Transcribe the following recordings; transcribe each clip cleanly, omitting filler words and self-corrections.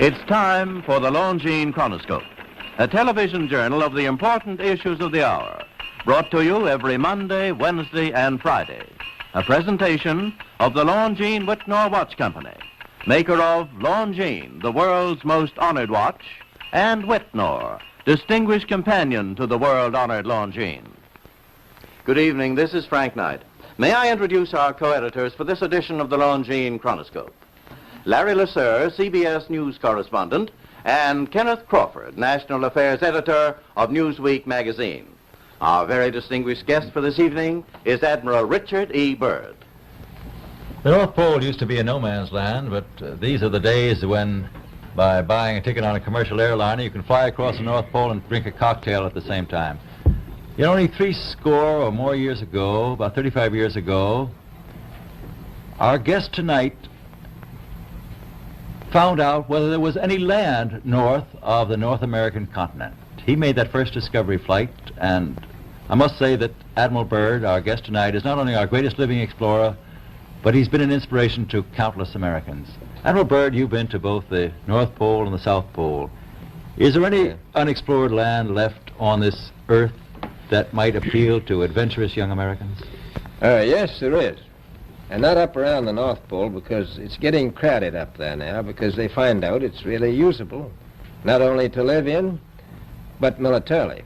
It's time for the Longines Chronoscope, a television journal of the important issues of the hour, brought to you every Monday, Wednesday, and Friday. A presentation of the Longines Whitnor Watch Company, maker of Longines, the world's most honored watch, and Whitnor, distinguished companion to the world-honored Longines. Good evening, this is Frank Knight. May I introduce our co-editors for this edition of the Longines Chronoscope? Larry Lasser, CBS News correspondent, and Kenneth Crawford, National Affairs Editor of Newsweek magazine. Our very distinguished guest for this evening is Admiral Richard E. Byrd. The North Pole used to be a no-man's land, but these are the days when, by buying a ticket on a commercial airliner, you can fly across the North Pole and drink a cocktail at the same time. You know, only 60 or more years ago, about 35 years ago, our guest tonight found out whether there was any land north of the North American continent. He made that first discovery flight, and I must say that Admiral Byrd, our guest tonight, is not only our greatest living explorer, but he's been an inspiration to countless Americans. Admiral Byrd, you've been to both the North Pole and the South Pole. Is there any unexplored land left on this earth that might appeal to adventurous young Americans? Yes, there is. And not up around the North Pole, because it's getting crowded up there now, because they find out it's really usable, not only to live in, but militarily.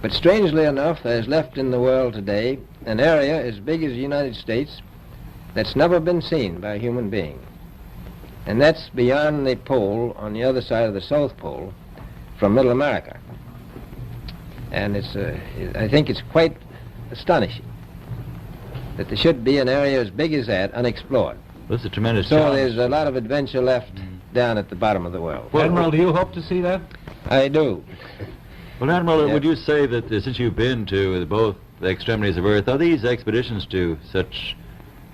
But strangely enough, there's left in the world today an area as big as the United States that's never been seen by a human being. And that's beyond the pole on the other side of the South Pole from Middle America. And I think it's quite astonishing that there should be an area as big as that unexplored. That's a tremendous So challenge. there's a lot of adventure left down at the bottom of the world. Well, Admiral, do you hope to see that? I do. Well, Admiral, Yeah. would you say that since you've been to both the extremities of Earth, are these expeditions to such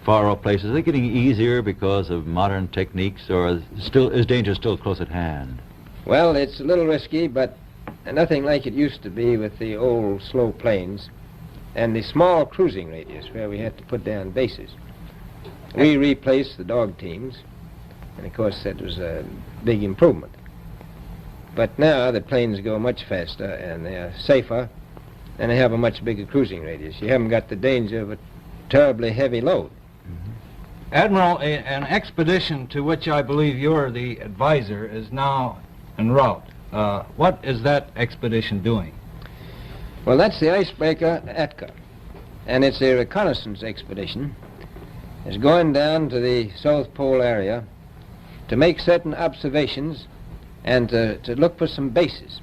far-off places, are they getting easier because of modern techniques, or is danger still close at hand? Well, it's a little risky, but nothing like it used to be with the old slow planes and the small cruising radius where we had to put down bases. We replaced the dog teams, and of course that was a big improvement. But now the planes go much faster and they're safer, and they have a much bigger cruising radius. You haven't got the danger of a terribly heavy load. Admiral, an expedition to which I believe you're the advisor is now en route. What is that expedition doing? Well, that's the icebreaker Atka, and it's a reconnaissance expedition. It's going down to the South Pole area to make certain observations and to look for some bases.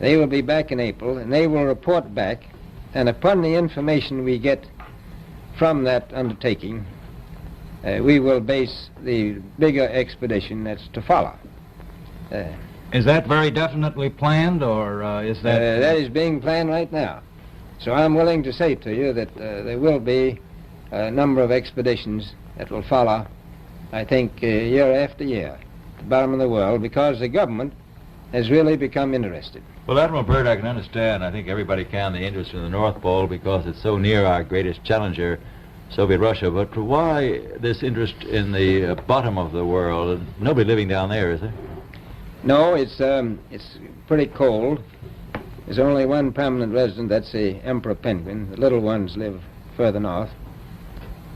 They will be back in April, and they will report back, and upon the information we get from that undertaking, we will base the bigger expedition that's to follow. Is that very definitely planned, or is that... That is being planned right now. So I'm willing to say to you that there will be a number of expeditions that will follow, I think, year after year, at the bottom of the world, because the government has really become interested. Well, Admiral Byrd, I can understand, I think everybody can, the interest in the North Pole because it's so near our greatest challenger, Soviet Russia. But why this interest in the bottom of the world? Nobody living down there, is there? No, it's pretty cold. There's only one permanent resident, that's the emperor penguin. The little ones live further north.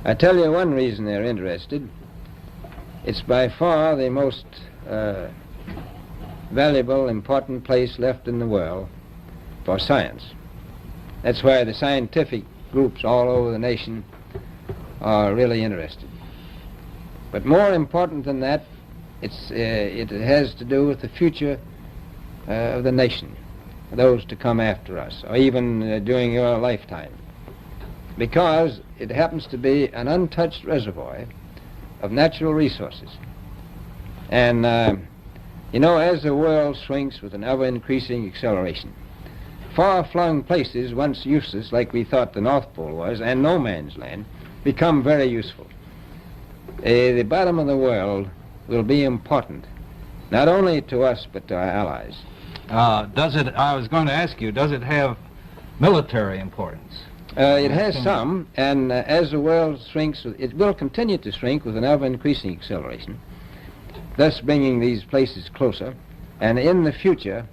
I tell you one reason they're interested. It's by far the most valuable, important place left in the world for science. That's why the scientific groups all over the nation are really interested. But more important than that, it has to do with the future of the nation, those to come after us, or even during your lifetime, because it happens to be an untouched reservoir of natural resources. And you know, as the world shrinks with an ever-increasing acceleration, far-flung places once useless, like we thought the North Pole was, and no man's land, become very useful. The bottom of the world will be important, not only to us, but to our allies. I was going to ask you, does it have military importance? It has some, and as the world shrinks, it will continue to shrink with an ever-increasing acceleration. thus bringing these places closer. And in the future,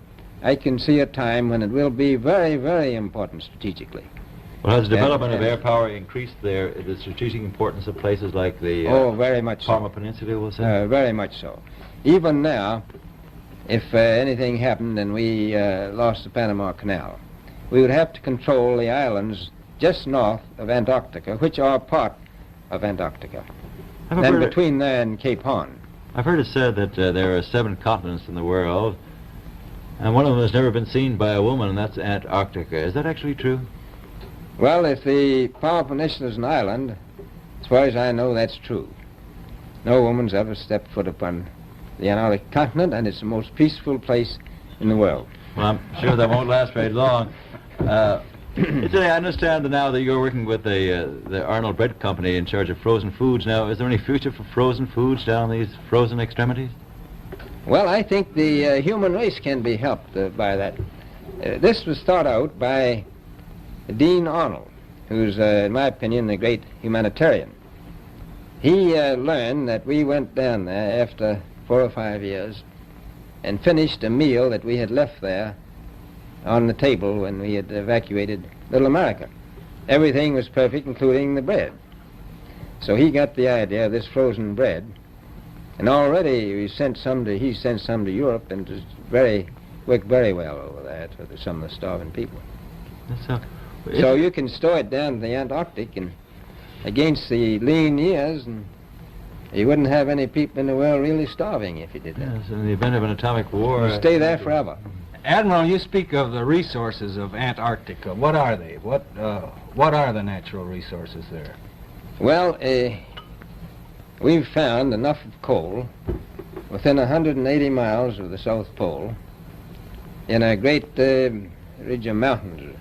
I can see a time when it will be very, very important strategically. Well, has the development of air power increased the strategic importance of places like the Oh, very much Parma so. Peninsula, we'll say? Very much so. Even now, if anything happened and we lost the Panama Canal, we would have to control the islands just north of Antarctica, which are part of Antarctica, and between there and Cape Horn. I've heard it said that there are 7 continents in the world, and one of them has never been seen by a woman, and that's Antarctica. Is that actually true? Well, if the Palma Peninsula is an island, as far as I know, that's true. No woman's ever stepped foot upon the Antarctic continent, and it's the most peaceful place in the world. Well, I'm sure that won't last very long. I understand now that you're working with the amm.Byrd company in charge of frozen foods. Now, is there any future for frozen foods down these frozen extremities? Well, I think the human race can be helped by that. This was thought out by Dean Arnold, who's, in my opinion, a great humanitarian. He learned that we went down there after 4 or 5 years and finished a meal that we had left there on the table when we had evacuated Little America. Everything was perfect, including the bread. So he got the idea of this frozen bread, and already he sent some to Europe, and it worked very well over there for some of the starving people. So you can store it down in the Antarctic, and against the lean years, and you wouldn't have any people in the world really starving if you did that. Yes, in the event of an atomic war. You stay there forever. Admiral, you speak of the resources of Antarctica. What are they? What are the natural resources there? Well, we've found enough of coal within 180 miles of the South Pole in a great ridge of mountains.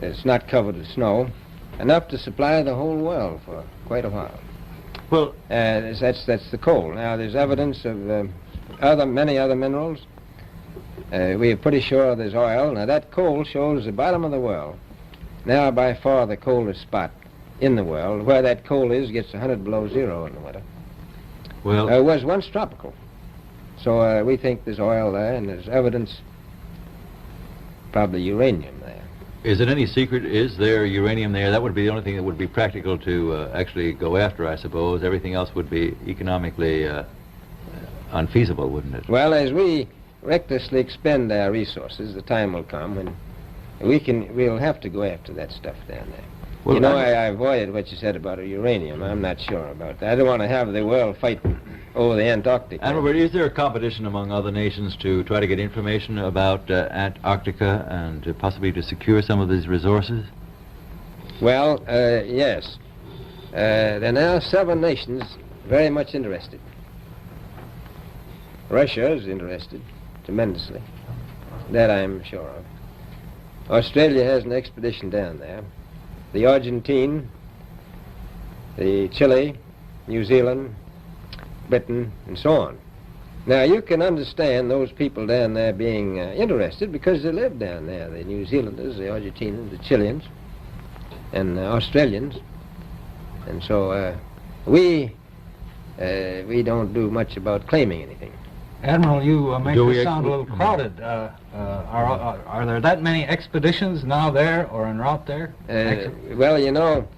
It's not covered with snow, enough to supply the whole world for quite a while. Well, that's the coal. Now, there's evidence of many other minerals. We are pretty sure there's oil. Now, that coal shows the bottom of the world. Now, by far the coldest spot in the world. Where that coal is gets 100 below zero in the winter. Well, it was once tropical. So we think there's oil there, and there's evidence, probably uranium there. is it any secret, is there uranium there? That would be the only thing that would be practical to actually go after, I suppose. Everything else would be economically unfeasible, wouldn't it? Well, as we recklessly expend our resources, the time will come when we'll have to go after that stuff down there. Well, you know, I avoided what you said about uranium. I'm not sure about that. I don't want to have the world fight over the Antarctic. And is there a competition among other nations to try to get information about Antarctica and possibly to secure some of these resources? Well, yes. There are now 7 nations very much interested. Russia is interested tremendously. That I'm sure of. Australia has an expedition down there. The Argentine, the Chile, New Zealand, Britain, and so on. Now, you can understand those people down there being interested because they live down there, the New Zealanders, the Argentinians, the Chileans, and the Australians. And so we don't do much about claiming anything. Admiral, you make this sound a little crowded. Are there that many expeditions now there or en route there? Well, you know,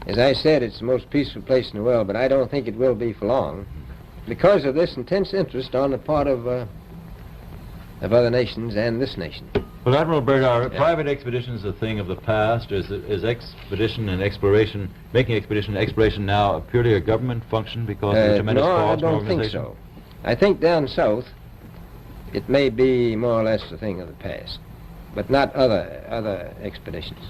as I said, it's the most peaceful place in the world, but I don't think it will be for long because of this intense interest on the part of other nations and this nation. Well, Admiral Byrd, are private expeditions a thing of the past? Is expedition and exploration, making expedition and exploration now purely a government function because of the tremendous cost and organization? No, I don't think so. I think down south it may be more or less a thing of the past, but not other expeditions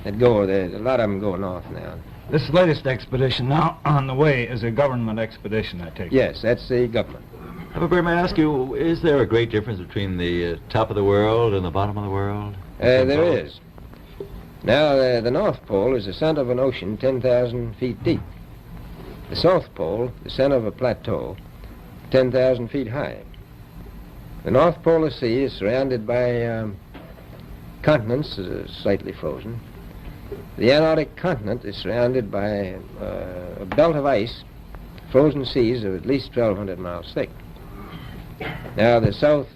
that go there. A lot of them go north now. This latest expedition now on the way is a government expedition, I take it. Yes, that's the government. Admiral Byrd, may I ask you, is there a great difference between the top of the world and the bottom of the world? There is. Now, the North Pole is the center of an ocean 10,000 feet deep. The South Pole, the center of a plateau, 10,000 feet high. The North Polar Sea is surrounded by continents slightly frozen. The Antarctic continent is surrounded by a belt of ice frozen seas are at least 1,200 miles thick. Now, the south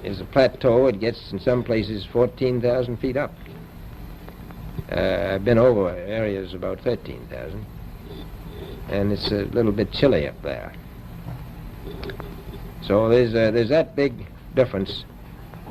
is a plateau. It gets, in some places, 14,000 feet up. I've been over areas about 13,000, and it's a little bit chilly up there. So there's that big difference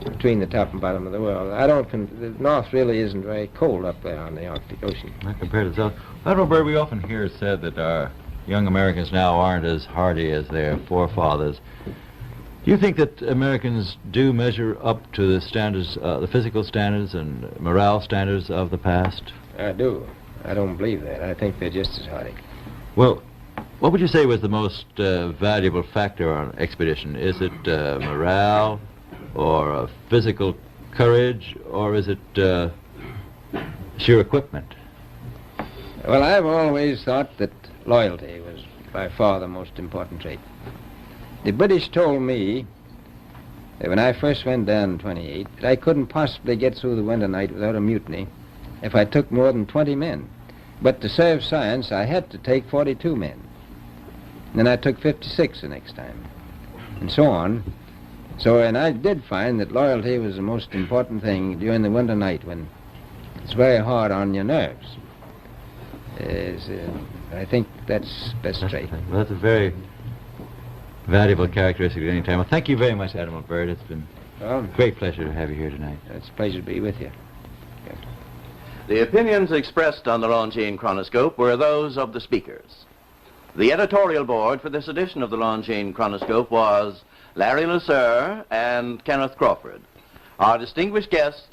between the top and bottom of the world. The north really isn't very cold up there on the Arctic Ocean. Not compared to the south. Admiral Byrd, we often hear it said that our young Americans now aren't as hardy as their forefathers. Do you think that Americans do measure up to the standards, the physical standards and morale standards of the past? I do. I don't believe that. I think they're just as hardy. Well, what would you say was the most valuable factor on an expedition? Is it morale, or physical courage, or is it sheer equipment? Well, I've always thought that loyalty was by far the most important trait. The British told me that when I first went down in 28, that I couldn't possibly get through the winter night without a mutiny if I took more than 20 men. But to serve science, I had to take 42 men. And then I took 56 the next time, and so on. So, and I did find that loyalty was the most important thing during the winter night when it's very hard on your nerves. I think that's best trait. Well, that's a very valuable characteristic at any time. Well, thank you very much, Admiral Byrd. It's been a great pleasure to have you here tonight. It's a pleasure to be with you. Yes. The opinions expressed on the Longines Chronoscope were those of the speakers. The editorial board for this edition of the Longines Chronoscope was Larry Lasser and Kenneth Crawford. Our distinguished guest